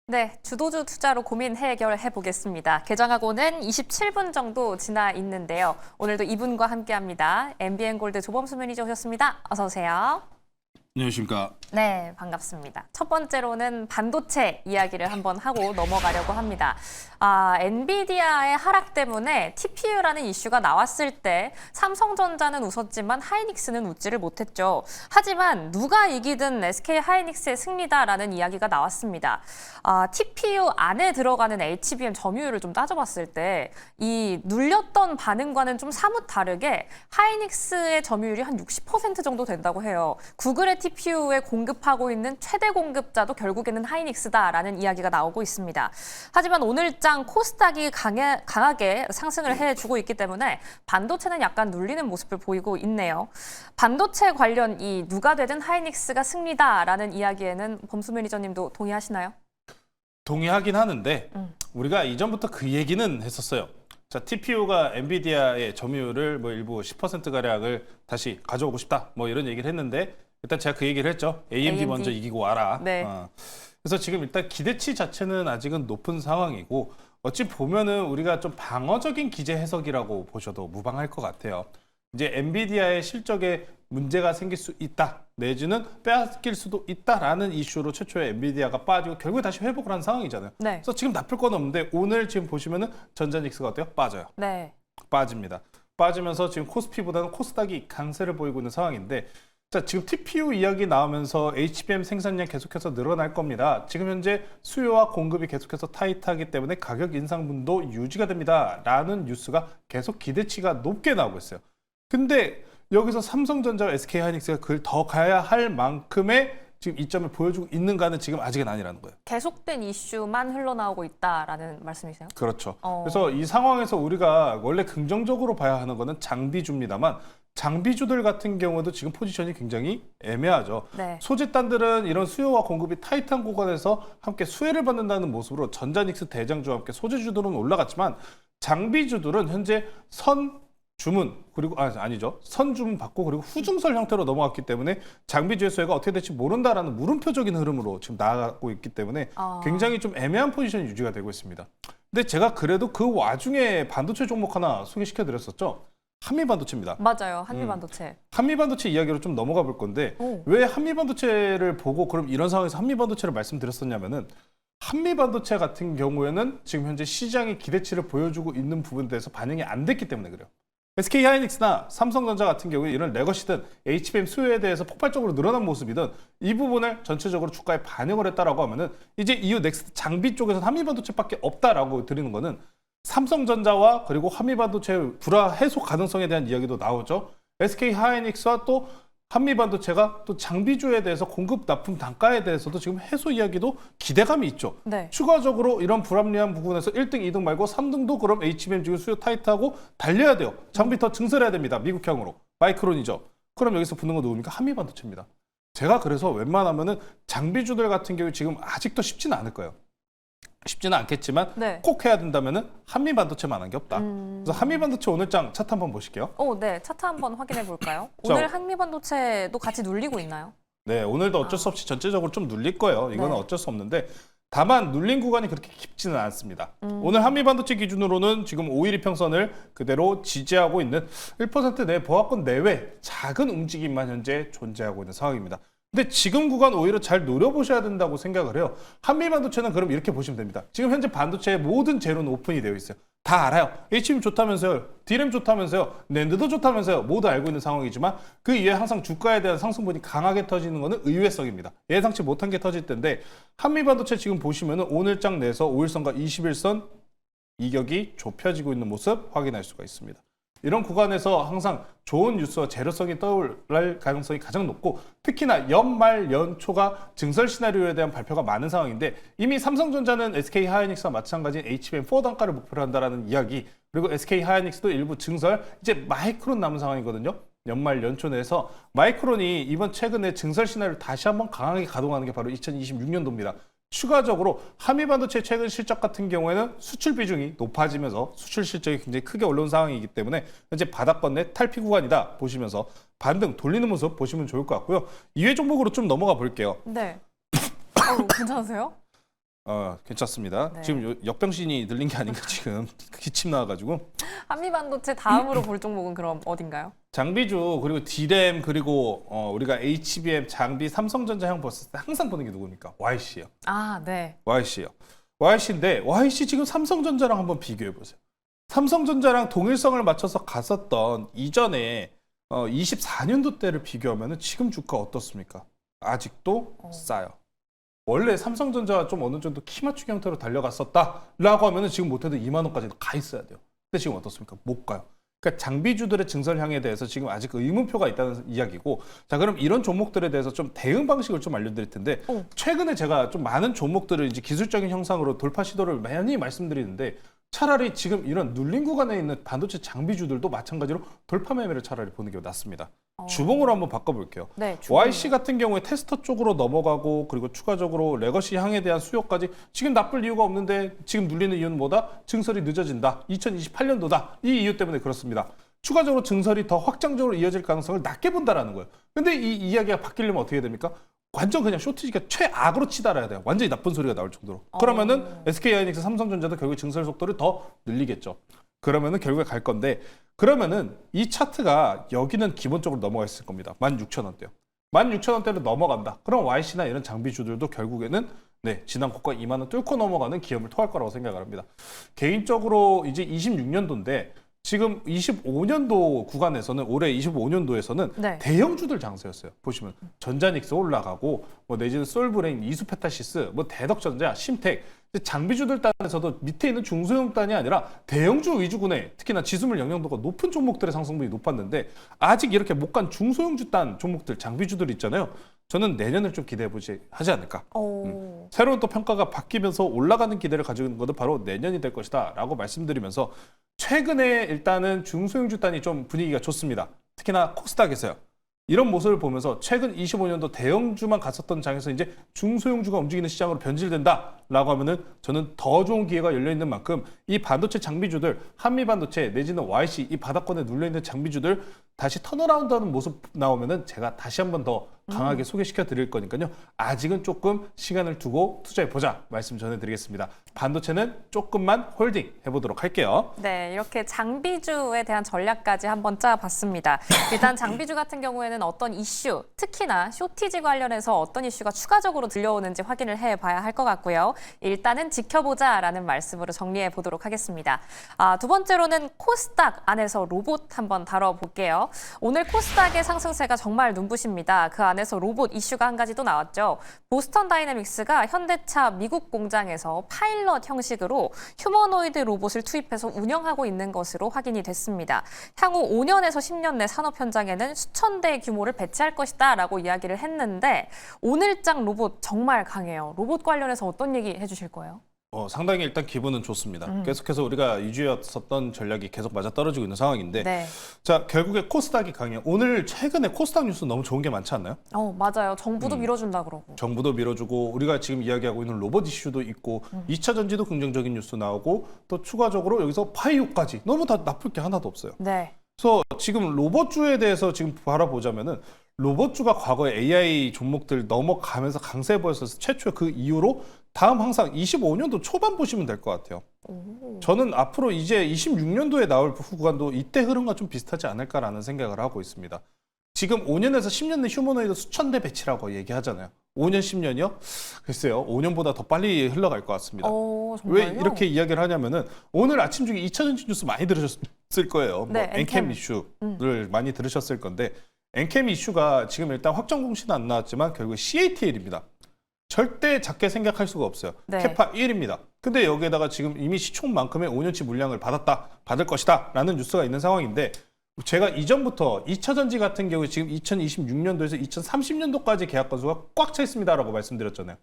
네, 주도주 투자로 고민 해결해 보겠습니다. 개장하고는 27분 정도 지나 있는데요. 오늘도 이분과 함께합니다. MBN골드 조범수 매니저 오셨습니다. 어서 오세요. 안녕하십니까. 네, 반갑습니다. 첫 번째로는 반도체 이야기를 한번 하고 넘어가려고 합니다. 엔비디아의 하락 때문에 TPU라는 이슈가 나왔을 때 삼성전자는 웃었지만 하이닉스는 웃지를 못했죠. 하지만 누가 이기든 SK 하이닉스의 승리다라는 이야기가 나왔습니다. TPU 안에 들어가는 HBM 점유율을 좀 따져봤을 때 이 눌렸던 반응과는 좀 사뭇 다르게 하이닉스의 점유율이 한 60% 정도 된다고 해요. 구글의 TPU에 공급하고 있는 최대 공급자도 결국에는 하이닉스다라는 이야기가 나오고 있습니다. 하지만 오늘장 코스닥이 강하게 상승을 해주고 있기 때문에 반도체는 약간 눌리는 모습을 보이고 있네요. 반도체 관련 이 누가 되든 하이닉스가 승리다라는 이야기에는 범수 매니저님도 동의하시나요? 동의하긴 하는데 우리가 이전부터 그 얘기는 했었어요. 자, TPU가 엔비디아의 점유율을 일부 10%가량을 다시 가져오고 싶다. 이런 얘기를 했는데 일단 제가 그 얘기를 했죠. AMD 먼저 이기고 와라. 네. 그래서 지금 일단 기대치 자체는 아직은 높은 상황이고 어찌 보면은 우리가 좀 방어적인 기재 해석이라고 보셔도 무방할 것 같아요. 이제 엔비디아의 실적에 문제가 생길 수 있다. 내지는 빼앗길 수도 있다라는 이슈로 최초에 엔비디아가 빠지고 결국에 다시 회복을 한 상황이잖아요. 네. 그래서 지금 나쁠 건 없는데 오늘 지금 보시면은 전자닉스가 어때요? 빠져요. 네. 빠집니다. 빠지면서 지금 코스피보다는 코스닥이 강세를 보이고 있는 상황인데 자, 지금 TPU 이야기 나오면서 HBM 생산량 계속해서 늘어날 겁니다. 지금 현재 수요와 공급이 계속해서 타이트하기 때문에 가격 인상분도 유지가 됩니다. 라는 뉴스가 계속 기대치가 높게 나오고 있어요. 근데 여기서 삼성전자와 SK하이닉스가 그걸 더 가야 할 만큼의 지금 이점을 보여주고 있는가는 지금 아직은 아니라는 거예요. 계속된 이슈만 흘러나오고 있다라는 말씀이세요? 그렇죠. 그래서 이 상황에서 우리가 원래 긍정적으로 봐야 하는 거는 장비주입니다만 장비주들 같은 경우도 지금 포지션이 굉장히 애매하죠. 네. 소재단들은 이런 수요와 공급이 타이트한 구간에서 함께 수혜를 받는다는 모습으로 전자닉스 대장주와 함께 소재주들은 올라갔지만 장비주들은 현재 주문 그리고 아니죠. 선주문 받고 그리고 후중설 형태로 넘어갔기 때문에 장비주의 수혜가 어떻게 될지 모른다라는 물음표적인 흐름으로 지금 나아가고 있기 때문에 굉장히 좀 애매한 포지션이 유지가 되고 있습니다. 근데 제가 그래도 그 와중에 반도체 종목 하나 소개시켜 드렸었죠. 한미반도체입니다. 맞아요. 한미반도체. 한미반도체 이야기로 좀 넘어가 볼 건데 왜 한미반도체를 보고 그럼 이런 상황에서 한미반도체를 말씀드렸었냐면은 한미반도체 같은 경우에는 지금 현재 시장의 기대치를 보여주고 있는 부분에 대해서 반영이 안 됐기 때문에 그래요. SK하이닉스나 삼성전자 같은 경우에 이런 레거시든 HBM 수요에 대해서 폭발적으로 늘어난 모습이든 이 부분을 전체적으로 주가에 반영을 했다라고 하면은 이제 이후 넥스트 장비 쪽에서는 한미반도체밖에 없다라고 드리는 거는 삼성전자와 그리고 한미반도체 불화 해소 가능성에 대한 이야기도 나오죠. SK하이닉스와 또 한미반도체가 또 장비주에 대해서 공급 납품 단가에 대해서도 지금 해소 이야기도 기대감이 있죠. 네. 추가적으로 이런 불합리한 부분에서 1등, 2등 말고 3등도 그럼 HBM 지금 수요 타이트하고 달려야 돼요. 장비 더 증설해야 됩니다. 미국형으로. 마이크론이죠. 그럼 여기서 붙는 거 누굽니까? 한미반도체입니다. 제가 그래서 웬만하면은 장비주들 같은 경우 지금 아직도 쉽지는 않을 거예요. 쉽지는 않겠지만 네. 꼭 해야 된다면은 한미반도체만 한 게 없다. 그래서 한미반도체 오늘장 차트 한번 보실게요. 네. 차트 한번 확인해 볼까요? 자, 오늘 한미반도체도 같이 눌리고 있나요? 네, 오늘도 어쩔 수 없이 전체적으로 좀 눌릴 거예요. 이거는 네. 어쩔 수 없는데 다만 눌린 구간이 그렇게 깊지는 않습니다. 오늘 한미반도체 기준으로는 지금 5일 이평선을 그대로 지지하고 있는 1% 내 보합권 내외 작은 움직임만 현재 존재하고 있는 상황입니다. 근데 지금 구간 오히려 잘 노려보셔야 된다고 생각을 해요. 한미반도체는 그럼 이렇게 보시면 됩니다. 지금 현재 반도체의 모든 재료는 오픈이 되어 있어요. 다 알아요. HBM 좋다면서요. DRAM 좋다면서요. 낸드도 좋다면서요. 모두 알고 있는 상황이지만 그 이외에 항상 주가에 대한 상승분이 강하게 터지는 것은 의외성입니다. 예상치 못한 게 터질 텐데 한미반도체 지금 보시면은 오늘장 내에서 5일선과 21선 이격이 좁혀지고 있는 모습 확인할 수가 있습니다. 이런 구간에서 항상 좋은 뉴스와 재료성이 떠올 가능성이 가장 높고 특히나 연말 연초가 증설 시나리오에 대한 발표가 많은 상황인데 이미 삼성전자는 SK하이닉스와 마찬가지인 HBM4 단가를 목표로 한다는 이야기 그리고 SK하이닉스도 일부 증설 이제 마이크론 남은 상황이거든요. 연말 연초 내에서 마이크론이 이번 최근에 증설 시나리오를 다시 한번 강하게 가동하는 게 바로 2026년도입니다. 추가적으로 한미반도체 최근 실적 같은 경우에는 수출 비중이 높아지면서 수출 실적이 굉장히 크게 올라온 상황이기 때문에 현재 바닥권 내 탈피 구간이다 보시면서 반등 돌리는 모습 보시면 좋을 것 같고요. 이외 종목으로 좀 넘어가 볼게요. 네. 괜찮으세요? 괜찮습니다. 네. 지금 역병신이 들린 게 아닌가 지금 기침 나와가지고. 한미반도체 다음으로 볼 종목은 그럼 어딘가요? 장비주 그리고 D램 그리고 우리가 HBM 장비 삼성전자 형 봤을 때 항상 보는 게 누굽니까? YC예요. 아, 네. YC예요. YC인데 YC 지금 삼성전자랑 한번 비교해 보세요. 삼성전자랑 동일성을 맞춰서 갔었던 이전에 24년도 때를 비교하면 지금 주가 어떻습니까? 아직도 싸요. 원래 삼성전자가 좀 어느 정도 키 맞추기 형태로 달려갔었다라고 하면 지금 못해도 2만 원까지도 가 있어야 돼요. 근데 지금 어떻습니까? 못 가요. 그러니까 장비주들의 증설향에 대해서 지금 아직 의문표가 있다는 이야기고, 자 그럼 이런 종목들에 대해서 좀 대응 방식을 좀 알려드릴 텐데 최근에 제가 좀 많은 종목들을 이제 기술적인 형상으로 돌파 시도를 많이 말씀드리는데 차라리 지금 이런 눌린 구간에 있는 반도체 장비주들도 마찬가지로 돌파 매매를 차라리 보는 게 낫습니다. 주봉으로 한번 바꿔볼게요. 네, 주봉이요. YC 같은 경우에 테스터 쪽으로 넘어가고 그리고 추가적으로 레거시 향에 대한 수요까지 지금 나쁠 이유가 없는데 지금 눌리는 이유는 뭐다? 증설이 늦어진다. 2028년도다. 이 이유 때문에 그렇습니다. 추가적으로 증설이 더 확장적으로 이어질 가능성을 낮게 본다라는 거예요. 근데 이 이야기가 바뀌려면 어떻게 됩니까? 완전 그냥 쇼트지가 최악으로 치달아야 돼요. 완전히 나쁜 소리가 나올 정도로. 그러면은 SK하이닉스, 삼성전자도 결국 증설 속도를 더 늘리겠죠. 그러면은 결국에 갈 건데, 그러면은 이 차트가 여기는 기본적으로 넘어가 있을 겁니다. 16,000원대요. 16,000원대로 넘어간다. 그럼 YC나 이런 장비주들도 결국에는 지난 고가 2만 원 뚫고 넘어가는 기염을 토할 거라고 생각을 합니다. 개인적으로 이제 26년도인데 지금 25년도 구간에서는 올해 25년도에서는 네. 대형주들 장세였어요. 보시면 전자닉스 올라가고 뭐 내지는 솔브레인, 이수페타시스, 뭐 대덕전자, 심텍 장비주들 단에서도 밑에 있는 중소형 단이 아니라 대형주 위주군에 특히나 지수물 영향도가 높은 종목들의 상승분이 높았는데 아직 이렇게 못 간 중소형주 단 종목들 장비주들 있잖아요. 저는 내년을 좀 기대해보지 하지 않을까. 새로운 또 평가가 바뀌면서 올라가는 기대를 가지고 있는 것도 바로 내년이 될 것이다 라고 말씀드리면서 최근에 일단은 중소형주 단이 좀 분위기가 좋습니다. 특히나 코스닥에서요. 이런 모습을 보면서 최근 25년도 대형주만 갔었던 장에서 이제 중소형주가 움직이는 시장으로 변질된다라고 하면은 저는 더 좋은 기회가 열려 있는 만큼 이 반도체 장비주들, 한미반도체 내지는 YC 이 바닥권에 눌려 있는 장비주들 다시 턴어라운드하는 모습 나오면은 제가 다시 한번 더 강하게 소개시켜 드릴 거니까요. 아직은 조금 시간을 두고 투자해 보자 말씀 전해드리겠습니다. 반도체는 조금만 홀딩 해보도록 할게요. 네, 이렇게 장비주에 대한 전략까지 한번 짜봤습니다. 일단 장비주 같은 경우에는 어떤 이슈, 특히나 쇼티지 관련해서 어떤 이슈가 추가적으로 들려오는지 확인을 해봐야 할 것 같고요. 일단은 지켜보자라는 말씀으로 정리해 보도록 하겠습니다. 두 번째로는 코스닥 안에서 로봇 한번 다뤄볼게요. 오늘 코스닥의 상승세가 정말 눈부십니다. 그 안에서 로봇 이슈가 한 가지 또 나왔죠. 보스턴 다이내믹스가 현대차 미국 공장에서 파일럿 형식으로 휴머노이드 로봇을 투입해서 운영하고 있는 것으로 확인이 됐습니다. 향후 5년에서 10년 내 산업 현장에는 수천 대 규모를 배치할 것이다 라고 이야기를 했는데 오늘장 로봇 정말 강해요. 로봇 관련해서 어떤 얘기 해주실 거예요? 상당히 일단 기분은 좋습니다. 계속해서 우리가 유지였었던 전략이 계속 맞아떨어지고 있는 상황인데 네. 자 결국에 코스닥이 강해요. 오늘 최근에 코스닥 뉴스 너무 좋은 게 많지 않나요? 맞아요. 정부도 밀어준다 그러고. 정부도 밀어주고 우리가 지금 이야기하고 있는 로봇 이슈도 있고 2차 전지도 긍정적인 뉴스 나오고 또 추가적으로 여기서 파이오까지 너무 다 나쁠 게 하나도 없어요. 네. 그래서 지금 로봇주에 대해서 지금 바라보자면은 로봇주가 과거에 AI 종목들 넘어가면서 강세 보였어서 최초 그 이후로 다음 항상 25년도 초반 보시면 될 것 같아요. 저는 앞으로 이제 26년도에 나올 구간도 이때 흐름과 좀 비슷하지 않을까라는 생각을 하고 있습니다. 지금 5년에서 10년 내 휴머노이드 수천 대 배치라고 얘기하잖아요. 5년, 10년이요? 글쎄요. 5년보다 더 빨리 흘러갈 것 같습니다. 왜 정말요? 이렇게 이야기를 하냐면은 오늘 아침 중에 2차 전지 뉴스 많이 들으셨을 거예요. 네, 뭐 엔캠 이슈를 많이 들으셨을 건데 엔캠 이슈가 지금 일단 확정 공시는 안 나왔지만 결국 CATL입니다. 절대 작게 생각할 수가 없어요. 네. 캐파 1입니다. 근데 여기에다가 지금 이미 시총만큼의 5년치 물량을 받을 것이다 라는 뉴스가 있는 상황인데 제가 이전부터 2차 전지 같은 경우에 지금 2026년도에서 2030년도까지 계약 건수가 꽉 차 있습니다라고 말씀드렸잖아요.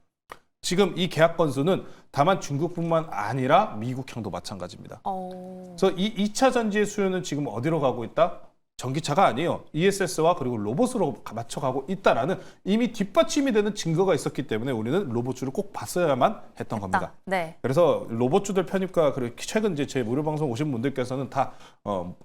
지금 이 계약 건수는 다만 중국뿐만 아니라 미국향도 마찬가지입니다. 그래서 이 2차 전지의 수요는 지금 어디로 가고 있다? 전기차가 아니에요. ESS와 그리고 로봇으로 맞춰가고 있다라는 이미 뒷받침이 되는 증거가 있었기 때문에 우리는 로봇주를 꼭 봤어야만 했던 겁니다. 네. 그래서 로봇주들 편입과 그리고 최근 이제 제 무료 방송 오신 분들께서는 다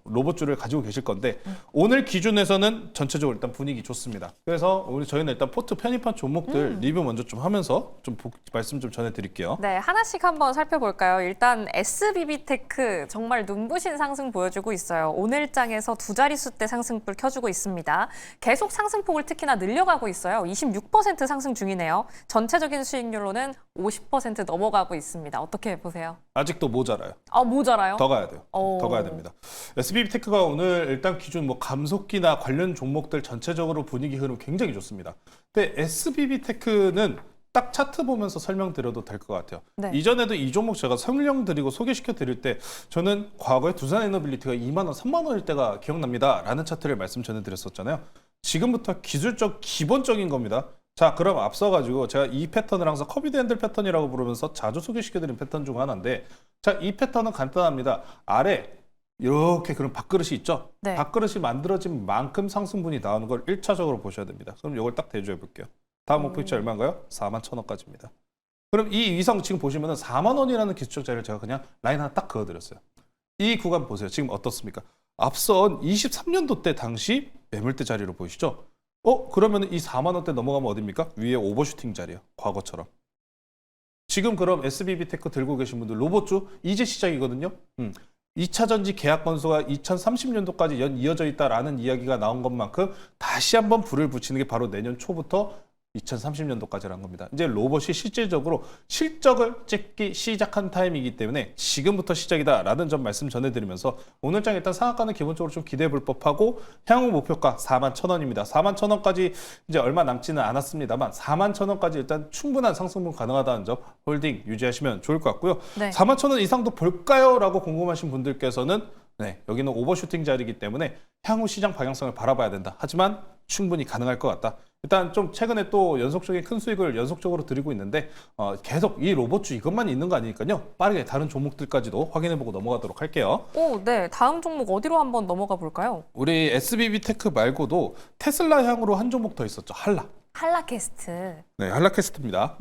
로봇주를 가지고 계실 건데 오늘 기준에서는 전체적으로 일단 분위기 좋습니다. 그래서 저희는 일단 포트 편입한 종목들 리뷰 먼저 좀 하면서 좀 말씀 좀 전해드릴게요. 네, 하나씩 한번 살펴볼까요? 일단 SBB테크 정말 눈부신 상승 보여주고 있어요. 오늘 장에서 두 자릿수 대 상승불 켜주고 있습니다. 계속 상승폭을 특히나 늘려가고 있어요. 26% 상승 중이네요. 전체적인 수익률로는 50% 넘어가고 있습니다. 어떻게 보세요? 아직도 모자라요. 모자라요? 더 가야 돼요. 오. 더 가야 됩니다. SBB테크가 오늘 일단 기준 감속기나 관련 종목들 전체적으로 분위기 흐름 굉장히 좋습니다. 근데 SBB테크는 딱 차트 보면서 설명드려도 될 것 같아요. 네. 이전에도 이 종목 제가 설명드리고 소개시켜 드릴 때 저는 과거에 두산에너빌리티가 2만 원, 3만 원일 때가 기억납니다. 라는 차트를 말씀 전해드렸었잖아요. 지금부터 기술적 기본적인 겁니다. 자, 그럼 앞서가지고 제가 이 패턴을 항상 커비드 핸들 패턴이라고 부르면서 자주 소개시켜드린 패턴 중 하나인데 자, 이 패턴은 간단합니다. 아래 이렇게 그런 밥그릇이 있죠? 네. 밥그릇이 만들어진 만큼 상승분이 나오는 걸 1차적으로 보셔야 됩니다. 그럼 이걸 딱 대조해 볼게요. 다음 목표치 얼마인가요? 41,000원까지입니다. 그럼 이 위성 지금 보시면은 4만 원이라는 기술적 자리를 제가 그냥 라인 하나 딱 그어드렸어요. 이 구간 보세요. 지금 어떻습니까? 앞선 23년도 때 당시 매물대 자리로 보이시죠? 그러면 이 4만 원대 넘어가면 어딥니까? 위에 오버슈팅 자리요. 과거처럼. 지금 그럼 SBB테크 들고 계신 분들 로봇주 이제 시작이거든요. 2차 전지 계약 건수가 2030년도까지 연 이어져 있다라는 이야기가 나온 것만큼 다시 한번 불을 붙이는 게 바로 내년 초부터 2030년도까지라는 겁니다. 이제 로봇이 실질적으로 실적을 찍기 시작한 타임이기 때문에 지금부터 시작이다라는 점 말씀 전해드리면서 오늘 장 일단 상한가는 기본적으로 좀 기대해 볼 법하고 향후 목표가 41,000원입니다. 41,000원까지 이제 얼마 남지는 않았습니다만 41,000원까지 일단 충분한 상승분 가능하다는 점 홀딩 유지하시면 좋을 것 같고요. 네. 41,000원 이상도 볼까요? 라고 궁금하신 분들께서는 네, 여기는 오버슈팅 자리이기 때문에 향후 시장 방향성을 바라봐야 된다. 하지만 충분히 가능할 것 같다. 일단 좀 최근에 또 연속적인 큰 수익을 연속적으로 드리고 있는데 계속 이 로봇주 이것만 있는 거 아니니까요. 빠르게 다른 종목들까지도 확인해보고 넘어가도록 할게요. 네. 다음 종목 어디로 한번 넘어가 볼까요? 우리 SBB테크 말고도 테슬라 향으로 한 종목 더 있었죠. 한라. 한라캐스트. 네, 한라캐스트입니다.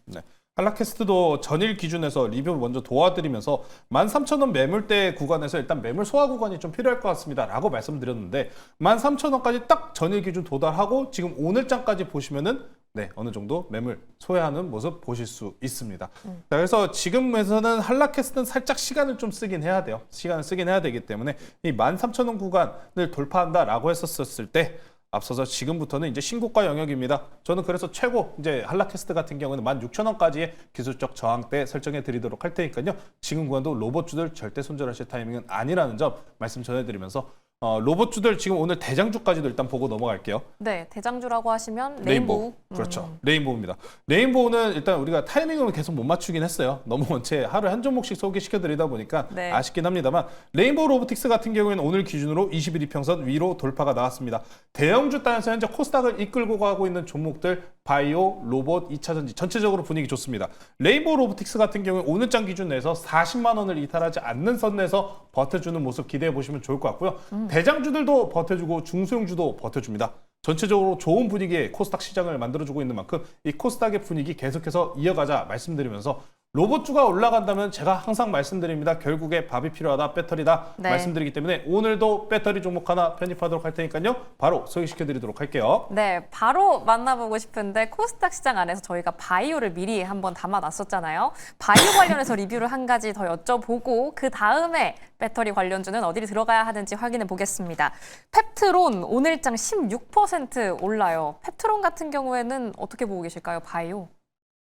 네. 한라캐스트도 전일 기준에서 리뷰 먼저 도와드리면서 13,000원 매물대 구간에서 일단 매물 소화 구간이 좀 필요할 것 같습니다 라고 말씀드렸는데 13,000원까지 딱 전일 기준 도달하고 지금 오늘장까지 보시면은 네, 어느 정도 매물 소화하는 모습 보실 수 있습니다. 자, 그래서 지금에서는 한라캐스트는 살짝 시간을 좀 쓰긴 해야 돼요. 시간을 쓰긴 해야 되기 때문에 이 13,000원 구간을 돌파한다라고 했었을 때 앞서서 지금부터는 이제 신고가 영역입니다. 저는 그래서 최고 이제 한라캐스트 같은 경우는 16,000원까지의 기술적 저항대 설정해 드리도록 할 테니까요. 지금 구간도 로봇주들 절대 손절하실 타이밍은 아니라는 점 말씀 전해드리면서 로봇주들 지금 오늘 대장주까지도 일단 보고 넘어갈게요. 네, 대장주라고 하시면 레인보우. 그렇죠. 레인보우입니다. 레인보우는 일단 우리가 타이밍을 계속 못 맞추긴 했어요. 너무 원체 하루에 한 종목씩 소개시켜 드리다 보니까 네. 아쉽긴 합니다만 레인보우 로보틱스 같은 경우에는 오늘 기준으로 21 이평선 위로 돌파가 나왔습니다. 대형주 단에서 현재 코스닥을 이끌고 가고 있는 종목들 바이오, 로봇, 2차전지 전체적으로 분위기 좋습니다. 레인보우 로보틱스 같은 경우에 오늘 장 기준 내에서 40만 원을 이탈하지 않는 선 내에서 버텨주는 모습 기대해 보시면 좋을 것 같고요. 대장주들도 버텨주고 중소형주도 버텨줍니다. 전체적으로 좋은 분위기의 코스닥 시장을 만들어주고 있는 만큼 이 코스닥의 분위기 계속해서 이어가자 말씀드리면서 로봇주가 올라간다면 제가 항상 말씀드립니다. 결국에 밥이 필요하다, 배터리다 네. 말씀드리기 때문에 오늘도 배터리 종목 하나 편입하도록 할 테니까요. 바로 소개시켜드리도록 할게요. 네, 바로 만나보고 싶은데 코스닥 시장 안에서 저희가 바이오를 미리 한번 담아놨었잖아요. 바이오 관련해서 리뷰를 한 가지 더 여쭤보고 그 다음에 배터리 관련주는 어디를 들어가야 하는지 확인해 보겠습니다. 펩트론 오늘장 16% 올라요. 펩트론 같은 경우에는 어떻게 보고 계실까요? 바이오?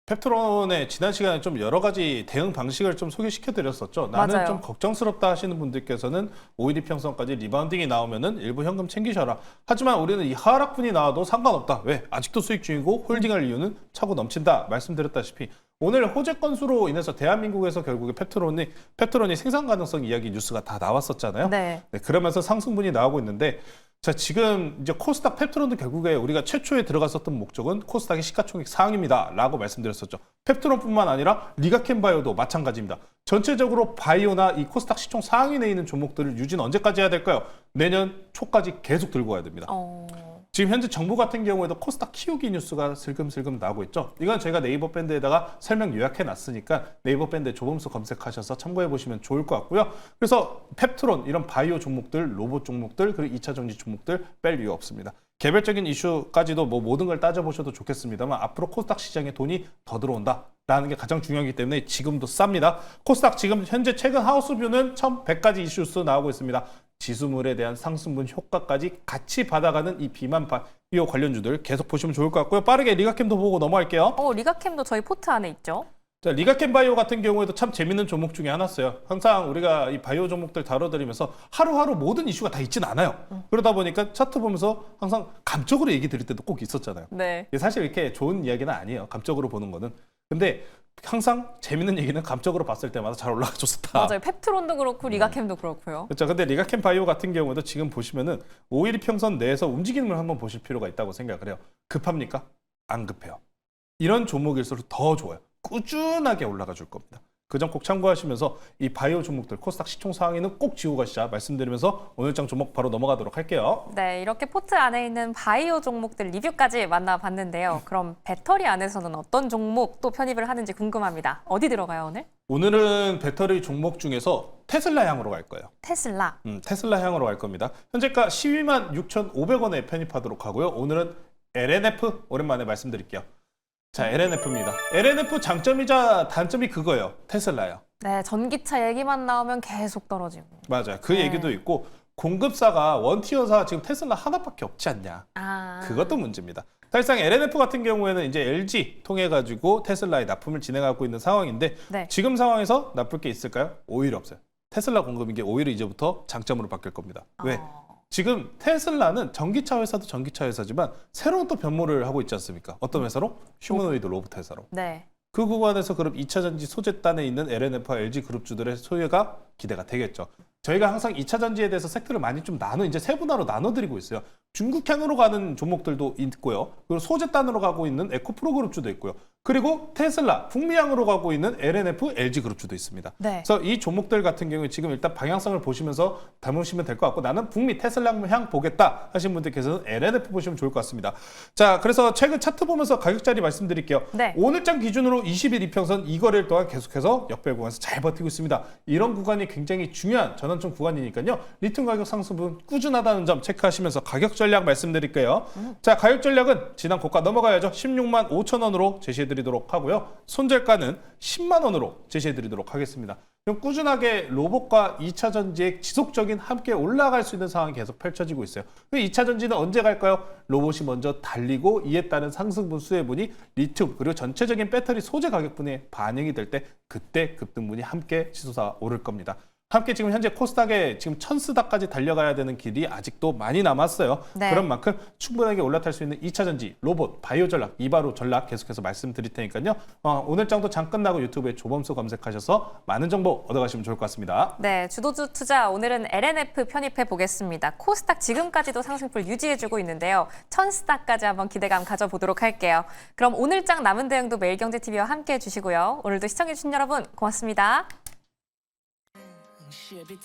펩트론의 지난 시간에 좀 여러 가지 대응 방식을 좀 소개시켜드렸었죠. 나는 맞아요. 좀 걱정스럽다 하시는 분들께서는 5일 이평선까지 리바운딩이 나오면은 일부 현금 챙기셔라. 하지만 우리는 이 하락분이 나와도 상관없다. 왜? 아직도 수익 중이고 홀딩할 이유는 차고 넘친다. 말씀드렸다시피 오늘 호재 건수로 인해서 대한민국에서 결국에 펩트론이 생산 가능성 이야기 뉴스가 다 나왔었잖아요. 네. 네, 그러면서 상승분이 나오고 있는데 자, 지금 이제 코스닥 펩트론도 결국에 우리가 최초에 들어갔었던 목적은 코스닥의 시가총액 상황입니다라고 말씀드렸었죠. 펩트론뿐만 아니라 리가캠바이오도 마찬가지입니다. 전체적으로 바이오나 이 코스닥 시총 상위에 있는 종목들을 유지는 언제까지 해야 될까요? 내년 초까지 계속 들고 가야 됩니다. 지금 현재 정부 같은 경우에도 코스닥 키우기 뉴스가 슬금슬금 나오고 있죠. 이건 저희가 네이버 밴드에다가 설명 요약해 놨으니까 네이버 밴드 조범수 검색하셔서 참고해 보시면 좋을 것 같고요. 그래서 펩트론 이런 바이오 종목들, 로봇 종목들, 그리고 2차 전지 종목들 뺄 이유 없습니다. 개별적인 이슈까지도 뭐 모든 걸 따져보셔도 좋겠습니다만 앞으로 코스닥 시장에 돈이 더 들어온다라는 게 가장 중요하기 때문에 지금도 쌉니다. 코스닥 지금 현재 최근 하우스뷰는 1100가지 이슈수 나오고 있습니다. 지수물에 대한 상승분 효과까지 같이 받아가는 이 비만 바이오 관련주들 계속 보시면 좋을 것 같고요. 빠르게 리가캠도 보고 넘어갈게요. 리가캠도 저희 포트 안에 있죠. 자, 리가캠 바이오 같은 경우에도 참 재밌는 종목 중에 하나였어요. 항상 우리가 이 바이오 종목들 다뤄드리면서 하루하루 모든 이슈가 다 있진 않아요. 그러다 보니까 차트 보면서 항상 감적으로 얘기 드릴 때도 꼭 있었잖아요. 네. 사실 이렇게 좋은 이야기는 아니에요. 감적으로 보는 거는. 근데 항상 재밌는 얘기는 감적으로 봤을 때마다 잘 올라가줬었다. 맞아요. 펩트론도 그렇고 리가캠도 그렇고요. 그렇죠. 근데 리가캠 바이오 같은 경우도 지금 보시면은 5일 평선 내에서 움직임을 한번 보실 필요가 있다고 생각을 해요. 급합니까? 안 급해요. 이런 종목일수록 더 좋아요. 꾸준하게 올라가 줄 겁니다. 그 점 꼭 참고하시면서 이 바이오 종목들 코스닥 시총 상위는 꼭 지우고 가시자 말씀드리면서 오늘장 종목 바로 넘어가도록 할게요. 네, 이렇게 포트 안에 있는 바이오 종목들 리뷰까지 만나봤는데요. 그럼 배터리 안에서는 어떤 종목 또 편입을 하는지 궁금합니다. 어디 들어가요, 오늘? 오늘은 배터리 종목 중에서 테슬라 향으로 갈 거예요. 테슬라. 테슬라 향으로 갈 겁니다. 현재가 12만 6,500원에 편입하도록 하고요. 오늘은 LNF 오랜만에 말씀드릴게요. 자, LNF입니다. LNF 장점이자 단점이 그거예요. 테슬라요. 네, 전기차 얘기만 나오면 계속 떨어지고. 맞아요. 그 네. 얘기도 있고 공급사가 원티어사 지금 테슬라 하나밖에 없지 않냐. 그것도 문제입니다. 사실상 LNF 같은 경우에는 이제 LG 통해 가지고 테슬라에 납품을 진행하고 있는 상황인데 네. 지금 상황에서 나쁠 게 있을까요? 오히려 없어요. 테슬라 공급인 게 오히려 이제부터 장점으로 바뀔 겁니다. 왜? 지금 테슬라는 전기차 회사도 전기차 회사지만 새로운 또 변모를 하고 있지 않습니까? 어떤 회사로? 휴머노이드 로봇 회사로. 네. 그 구간에서 그럼 2차 전지 소재단에 있는 LNF와 LG 그룹주들의 소유가 기대가 되겠죠. 저희가 항상 2차 전지에 대해서 섹터를 많이 좀 이제 세분화로 나눠드리고 있어요. 중국향으로 가는 종목들도 있고요. 그리고 소재단으로 가고 있는 에코프로 그룹주도 있고요. 그리고 테슬라, 북미향으로 가고 있는 LNF, LG 그룹주도 있습니다. 네. 그래서 이 종목들 같은 경우에 지금 일단 방향성을 보시면서 담으시면 될 것 같고 나는 북미 테슬라향 보겠다 하신 분들께서는 LNF 보시면 좋을 것 같습니다. 자, 그래서 최근 차트 보면서 가격 자리 말씀드릴게요. 네. 오늘장 기준으로 20일 이평선 이 거래일 동안 계속해서 역배 구간에서 잘 버티고 있습니다. 이런 구간이 굉장히 중요한 전환점 구간이니까요. 리튬 가격 상승분 꾸준하다는 점 체크하시면서 가격 전략 말씀드릴게요. 자, 가격 전략은 지난 고가 넘어가야죠. 16만 5천 원으로 제시해드리도록 하고요. 손절가는 10만 원으로 제시해드리도록 하겠습니다. 그럼 꾸준하게 로봇과 2차 전지의 지속적인 함께 올라갈 수 있는 상황이 계속 펼쳐지고 있어요. 2차 전지는 언제 갈까요? 로봇이 먼저 달리고 이에 따른 상승분 수혜분이 리튬 그리고 전체적인 배터리 소재 가격분에 반영이 될 때 그때 급등분이 함께 치솟아 오를 겁니다. 함께 지금 현재 코스닥에 지금 1000스닥까지 달려가야 되는 길이 아직도 많이 남았어요. 네. 그런 만큼 충분하게 올라탈 수 있는 2차 전지, 로봇, 바이오 전략, 이바로 전략 계속해서 말씀드릴 테니까요. 오늘 장도 장 끝나고 유튜브에 조범수 검색하셔서 많은 정보 얻어가시면 좋을 것 같습니다. 네, 주도주 투자 오늘은 LNF 편입해 보겠습니다. 코스닥 지금까지도 상승폭 유지해주고 있는데요. 1000스닥까지 한번 기대감 가져보도록 할게요. 그럼 오늘장 남은 대응도 매일경제TV와 함께해 주시고요. 오늘도 시청해주신 여러분 고맙습니다.